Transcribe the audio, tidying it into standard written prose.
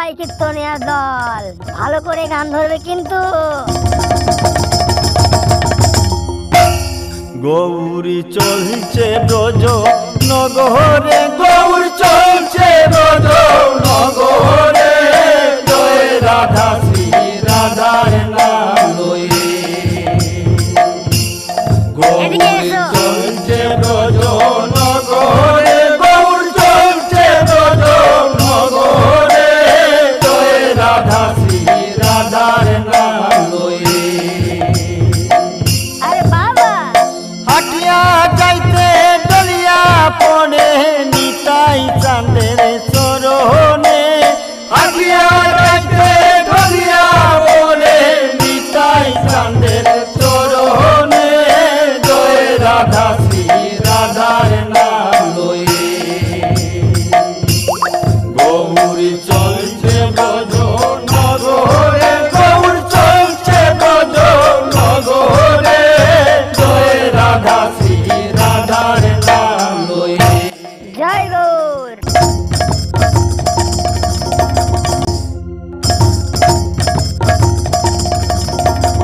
সবাই কীর্তনিয়ার দল, ভালো করে গান ধরবে কিন্তু। গৌরী চলছে ব্রজ নগরে, গৌর চলছে ব্রজ নগরে, জয় রাধা শ্রী রাধার নাম লয়ে। গৌরী চলছে ব্রজ নগরে, গৌর চলছে ব্রজ নগরে, জয় রাধা শ্রী রাধার নাম লয়ে। আরে বাবা, হাটিয়া যাইতে ডলিয়া পড়ে নিতাই চাঁদের চরণে, হাটিয়া যাইতে ডলিয়া পড়ে নিতাই চাঁদের চরণে, জয় রাধা শ্রী রাধার নাম লয়ে। গৌরী